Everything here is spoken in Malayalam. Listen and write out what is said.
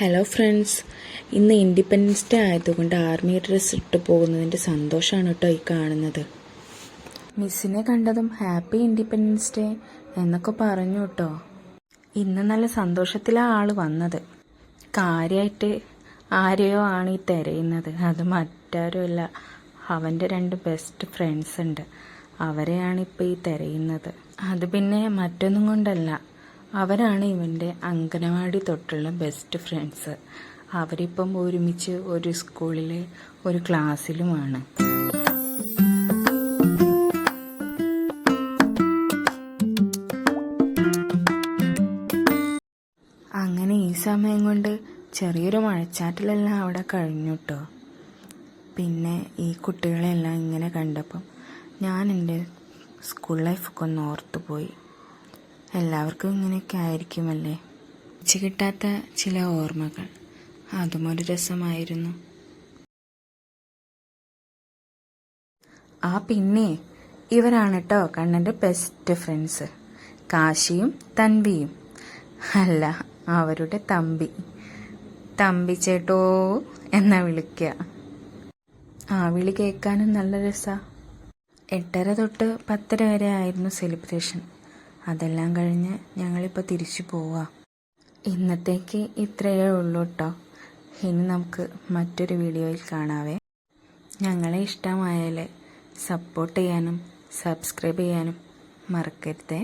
ഹലോ ഫ്രണ്ട്സ്, ഇന്ന് ഇൻഡിപെൻഡൻസ് ഡേ ആയതുകൊണ്ട് ആർമി ഡ്രസ്സ് ഇട്ട് പോകുന്നതിൻ്റെ സന്തോഷമാണ് കേട്ടോ ഈ കാണുന്നത്. മിസ്സിനെ കണ്ടതും ഹാപ്പി ഇൻഡിപെൻഡൻസ് ഡേ എന്നൊക്കെ പറഞ്ഞു കേട്ടോ. ഇന്ന് നല്ല സന്തോഷത്തിലാണ് ആൾ വന്നത്. കാര്യമായിട്ട് ആരെയോ ആണ് ഈ തിരയുന്നത്. അത് മറ്റാരുമല്ല, അവൻ്റെ 2 ബെസ്റ്റ് ഫ്രണ്ട്സ് ഉണ്ട്, അവരെയാണ് ഇപ്പോൾ ഈ തിരയുന്നത്. അത് പിന്നെ മറ്റൊന്നും കൊണ്ടല്ല, അവരാണ് ഇവൻ്റെ അംഗനവാടി തൊട്ടുള്ള ബെസ്റ്റ് ഫ്രണ്ട്സ്. അവരിപ്പം ഒരുമിച്ച് ഒരു സ്കൂളിൽ ഒരു ക്ലാസ്സിലുമാണ്. അങ്ങനെ ഈ സമയം കൊണ്ട് ചെറിയൊരു മഴച്ചാറ്റിലെല്ലാം അവിടെ കഴിഞ്ഞു കേട്ടോ. പിന്നെ ഈ കുട്ടികളെല്ലാം ഇങ്ങനെ കണ്ടപ്പം ഞാൻ എൻ്റെ സ്കൂൾ ലൈഫൊക്കെ ഒന്ന് ഓർത്തുപോയി. എല്ലാവർക്കും ഇങ്ങനെയൊക്കെ ആയിരിക്കുമല്ലേ, വെച്ച് കിട്ടാത്ത ചില ഓർമ്മകൾ. അതും ഒരു രസമായിരുന്നു. പിന്നെ ഇവരാണ് കേട്ടോ കണ്ണൻ്റെ ബെസ്റ്റ് ഫ്രണ്ട്സ്, കാശിയും തൻവിയും. അല്ല, അവരുടെ തമ്പി ചേട്ടോ എന്നാ വിളിക്കുക. വിളി കേൾക്കാനും നല്ല രസമാണ്. 8:30 തൊട്ട് 10:30 വരെ ആയിരുന്നു സെലിബ്രേഷൻ. അതെല്ലാം കഴിഞ്ഞ് ഞങ്ങളിപ്പോൾ തിരിച്ചു പോവാം. ഇന്നത്തേക്ക് ഇത്രയേ ഉള്ളൂ കേട്ടോ. ഇനി നമുക്ക് മറ്റൊരു വീഡിയോയിൽ കാണാവേ. ഞങ്ങളെ ഇഷ്ടമായാൽ സപ്പോർട്ട് ചെയ്യാനും സബ്സ്ക്രൈബ് ചെയ്യാനും മറക്കരുതേ.